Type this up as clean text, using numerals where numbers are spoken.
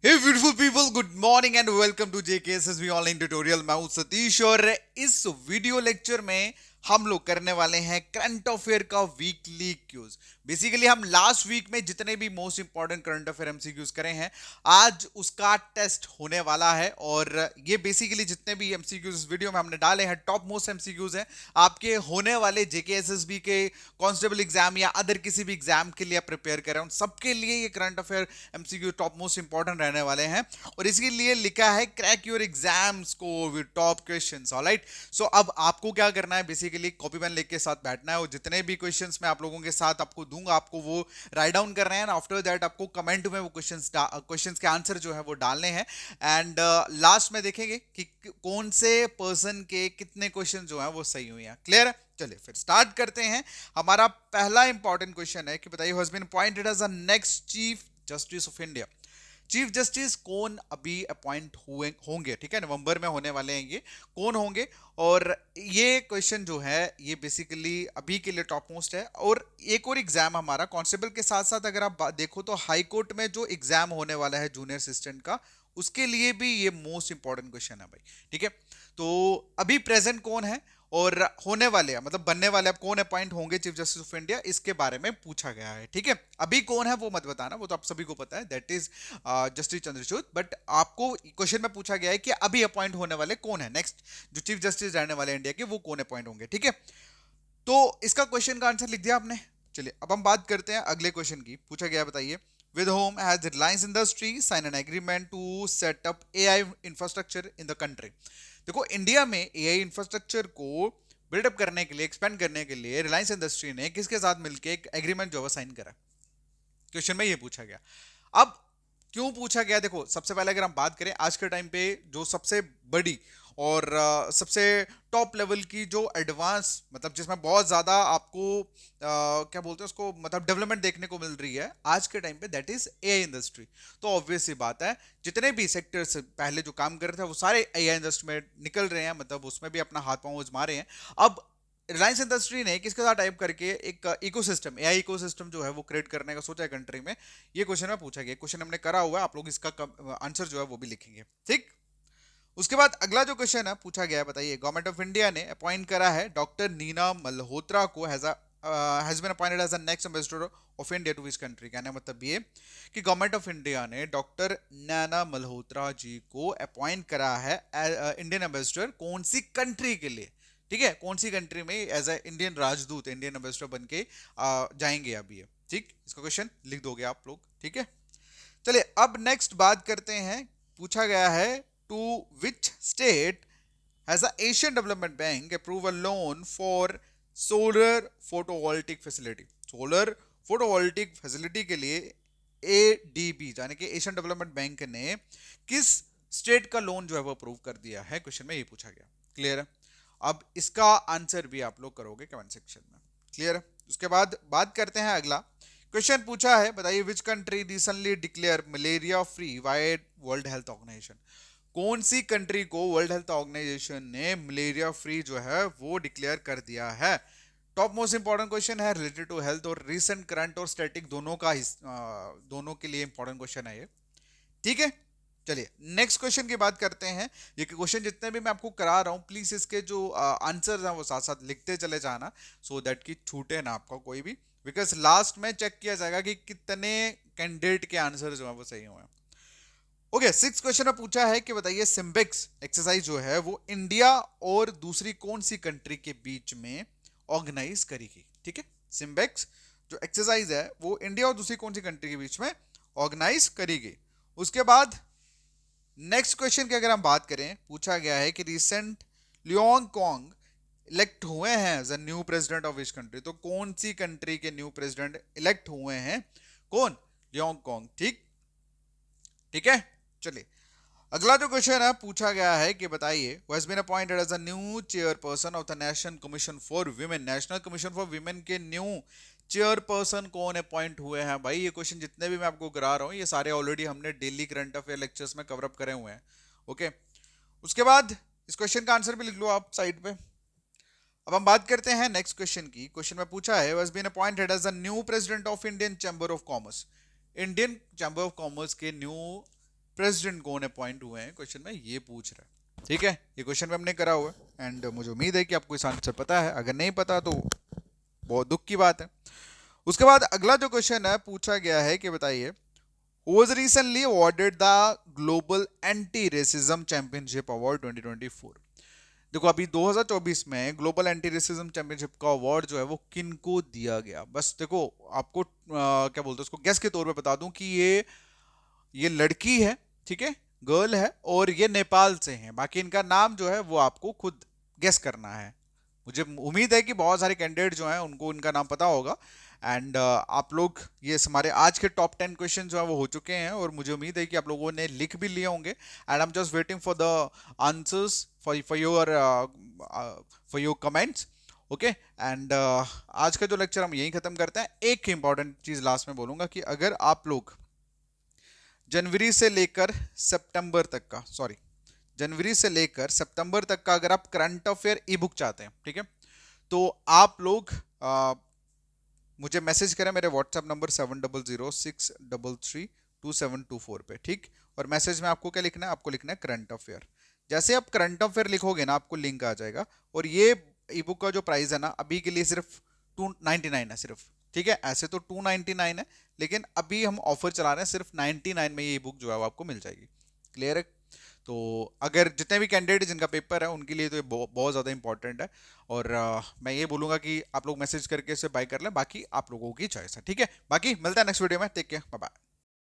Hey beautiful people, good morning and welcome to JKSSB online tutorial. मैं हूं सतीश और इस वीडियो लेक्चर में हम लोग करने वाले हैं करंट अफेयर का वीकली क्यूज। बेसिकली हम लास्ट वीक में जितने भी most important current affair MCQs करे हैं, आज उसका टेस्ट होने वाला है। और ये बेसिकली जितने भी एमसीक्यूज इस वीडियो में हमने डाले हैं, टॉप मोस्ट एमसीक्यूज हैं आपके होने वाले जेकेएसएसबी के कांस्टेबल एग्जाम या अदर किसी भी एग्जाम के लिए आप प्रिपेयर करें, उन सबके लिए ये current affair MCQ top most important रहने वाले हैं। और इसके लिए लिखा है crack your exam score with top questions. Alright, so अब आपको क्या करना है, बेसिकली कॉपी पेन लेके साथ बैठना है और जितने भी क्वेश्चंस मैं आप लोगों के साथ आपको दूंगा, आपको वो राइट डाउन करना है। आफ्टर दैट आपको कमेंट में वो क्वेश्चंस के आंसर जो है वो डालने हैं। एंड लास्ट में देखेंगे कि कौन से पर्सन के कितने क्वेश्चन जो है वो सही हुए हैं। क्लियर है? चलिए फिर स्टार्ट करते हैं। हमारा पहला इंपॉर्टेंट क्वेश्चन है कि बताइए, has been appointed as a next chief justice of India. Chief justice कौन अभी अपॉइंट हुए होंगे? ठीक है, नवंबर में होने वाले हैं, ये कौन होंगे? और ये क्वेश्चन जो है ये बेसिकली अभी के लिए टॉप मोस्ट है। और एक और एग्जाम हमारा कांस्टेबल के साथ साथ अगर आप देखो तो हाई कोर्ट में जो एग्जाम होने वाला है जूनियर असिस्टेंट का, उसके लिए भी ये मोस्ट इंपॉर्टेंट क्वेश्चन है भाई। ठीक है, तो अभी प्रेजेंट कौन है और होने वाले मतलब बनने वाले अब कौन अपॉइंट होंगे चीफ जस्टिस ऑफ इंडिया, इसके बारे में पूछा गया है। ठीक है, अभी कौन है वो मत बताना, वो तो आप सभी को पता है, that is justice Chandrachud. But आपको क्वेश्चन में पूछा गया है कि अभी अपॉइंट होने वाले कौन है, नेक्स्ट जो चीफ जस्टिस रहने वाले इंडिया के, वो कौन अपॉइंट होंगे। ठीक है, तो इसका क्वेश्चन का आंसर लिख दिया आपने। चलिए अब हम बात करते हैं अगले क्वेश्चन की। पूछा गया, बताइए, with whom has Reliance Industry signed an agreement to set up AI infrastructure in the country। देखो, इंडिया में एआई इंफ्रास्ट्रक्चर को बिल्डअप करने के लिए, एक्सपेंड करने के लिए रिलायंस इंडस्ट्री ने किसके साथ मिलकर एक एग्रीमेंट जो है साइन करा? क्वेश्चन में ये पूछा गया। अब क्यों पूछा गया? देखो, सबसे पहले अगर हम बात करें आज के टाइम पे जो सबसे बड़ी और सबसे टॉप लेवल की जो एडवांस मतलब जिसमें बहुत ज्यादा आपको क्या बोलते हैं उसको, मतलब डेवलपमेंट देखने को मिल रही है आज के टाइम पे, दैट इज एआई इंडस्ट्री। तो ऑब्वियस सी बात है, जितने भी सेक्टर्स पहले जो काम कर रहे थे वो सारे एआई इंडस्ट्री में निकल रहे हैं, मतलब उसमें भी अपना हाथ पांव आजमा रहे हैं। अब रिलायंस इंडस्ट्री ने किसके साथ टाइप करके एक इकोसिस्टम, एआई इकोसिस्टम जो है वो क्रिएट करने का सोचा है कंट्री में। ये क्वेश्चन में पूछा गया, क्वेश्चन हमने करा हुआ है, आप लोग इसका आंसर जो है वो भी लिखेंगे। ठीक, उसके बाद अगला जो क्वेश्चन है पूछा गया है, बताइए, गवर्नमेंट ऑफ इंडिया ने अपॉइंट करा है डॉक्टर नीना मल्होत्रा को has been appointed as a next ambassador of India to which country. कहने मतलब ये कि गवर्नमेंट ऑफ इंडिया ने डॉक्टर नैना मल्होत्रा जी को अपॉइंट करा है इंडियन एम्बेसडर कौन सी कंट्री के लिए? ठीक है, कौन सी कंट्री में एज ए इंडियन राजदूत, इंडियन एम्बेसडर बन के जाएंगे अभी ये। ठीक, इसका क्वेश्चन लिख दोगे आप लोग। ठीक है, चलिए अब नेक्स्ट बात करते हैं। पूछा गया है, to which state has the Asian development bank approve a loan for solar photovoltaic facility. Solar photovoltaic facility के लिए एडीबी यानी कि एशियन डेवलपमेंट बैंक ने किस स्टेट का लोन जो है वो अप्रूव कर दिया है? क्वेश्चन में ये पूछा गया। क्लियर है? अब इसका आंसर भी आप लोग करोगे कमेंट सेक्शन में। क्लियर है? उसके बाद बात करते हैं अगला क्वेश्चन। पूछा है, बताइए, which country recently declare malaria free wide world health organization. कौन सी कंट्री को वर्ल्ड हेल्थ ऑर्गेनाइजेशन ने मलेरिया फ्री जो है वो डिक्लेयर कर दिया है? टॉप मोस्ट इंपॉर्टेंट क्वेश्चन है, रिलेटेड टू हेल्थ और रिसेंट करंट और स्टैटिक दोनों का दोनों के लिए इंपॉर्टेंट क्वेश्चन है ये। ठीक है, चलिए नेक्स्ट क्वेश्चन की बात करते हैं। ये क्वेश्चन जितने भी मैं आपको करा रहा हूं, प्लीज इसके जो आंसर्स हैं वो साथ साथ लिखते चले जाना, सो दैट कि छूटे ना आपका कोई भी, बिकॉज लास्ट में चेक किया जाएगा कि कितने कैंडिडेट के आंसर जो है वो सही हुए हैं। ओके, सिक्स क्वेश्चन में पूछा है कि बताइए, सिम्बिक्स एक्सरसाइज जो है वो इंडिया और दूसरी कौन सी कंट्री के बीच में ऑर्गेनाइज करी गई? ठीक है, सिम्बिक्स जो एक्सरसाइज है वो इंडिया और दूसरी कौन सी कंट्री के बीच में ऑर्गेनाइज करी गई। उसके बाद नेक्स्ट क्वेश्चन की अगर हम बात करें, पूछा गया है कि रिसेंट लियोंग कॉन्ग इलेक्ट हुए हैं as new president of which country. तो कौन सी कंट्री के न्यू प्रेसिडेंट इलेक्ट हुए हैं? कौन? Leong Kong. ठीक, ठीक है, चलिए अगला जो क्वेश्चन है पूछा गया है कि बताइए, who has been appointed as a new chairperson of the national commission for women. National commission for women के न्यू चेयरपर्सन कौन अपॉइंट हुए हैं? भाई ये क्वेश्चन जितने भी मैं आपको करा रहा हूँ ये सारे ऑलरेडी हमने डेली करंट अफेयर लेक्चर्स में कवर अप करे हुए हैं। ओके, उसके बाद इस क्वेश्चन का आंसर भी लिख लो आप साइड पे। अब हम बात करते हैं नेक्स्ट क्वेश्चन की। क्वेश्चन में पूछा है, has been appointed as a new president of Indian chamber of commerce. Indian chamber of commerce के न्यू प्रेसिडेंट कौन अपॉइंट हुए हैं, क्वेश्चन में ये पूछ रहा है। ठीक है, ये क्वेश्चन में हमने करा हुआ है एंड मुझे उम्मीद है कि आपको इस आंसर पता है। अगर नहीं पता तो बहुत दुख की बात है। उसके बाद अगला जो क्वेश्चन है पूछा गया है कि बताइए, was recently awarded the Global Anti-Racism Championship Award 2024। देखो अभी 2024 में ग्लोबल एंटी रेसिज्म चैंपियनशिप का अवार्ड जो है वो किन को दिया गया। बस देखो आपको क्या बोलते हैं उसको गेस के तौर पे बता दूं कि ये लड़की है, ठीक है, गर्ल है और ये नेपाल से है। बाकी इनका नाम जो है वो आपको खुद गेस करना है। मुझे उम्मीद है कि बहुत सारे कैंडिडेट जो हैं उनको इनका नाम पता होगा एंड आप लोग ये हमारे आज के टॉप 10 क्वेश्चन जो है वो हो चुके हैं और मुझे उम्मीद है कि आप लोगों ने लिख भी लिए होंगे and I am just waiting for the answers for your comments. Okay and आज का जो लेक्चर हम यहीं खत्म करते हैं। एक इंपॉर्टेंट चीज लास्ट में बोलूंगा कि अगर आप लोग जनवरी से लेकर सितंबर तक का जनवरी से लेकर सितंबर तक का अगर आप करंट अफेयर ई बुक चाहते हैं, ठीक है, तो आप लोग मुझे मैसेज करें मेरे व्हाट्सएप नंबर 7006332724 पे, ठीक। और मैसेज में आपको क्या लिखना है, आपको लिखना है करंट अफेयर। जैसे आप करंट अफेयर लिखोगे ना आपको लिंक आ जाएगा और ये ई बुक का जो प्राइस है ना अभी के लिए सिर्फ 299 है सिर्फ, ठीक है। ऐसे तो 299 है लेकिन अभी हम ऑफर चला रहे हैं, सिर्फ 99 में ये बुक जो है वो आपको मिल जाएगी। क्लियर है? तो अगर जितने भी कैंडिडेट जिनका पेपर है उनके लिए तो ये बहुत ज़्यादा इंपॉर्टेंट है और मैं ये बोलूँगा कि आप लोग मैसेज करके इसे बाय कर लें, बाकी आप लोगों की चॉइस है, ठीक है। बाकी मिलता है नेक्स्ट वीडियो में, टेक केयर, बाय बाय।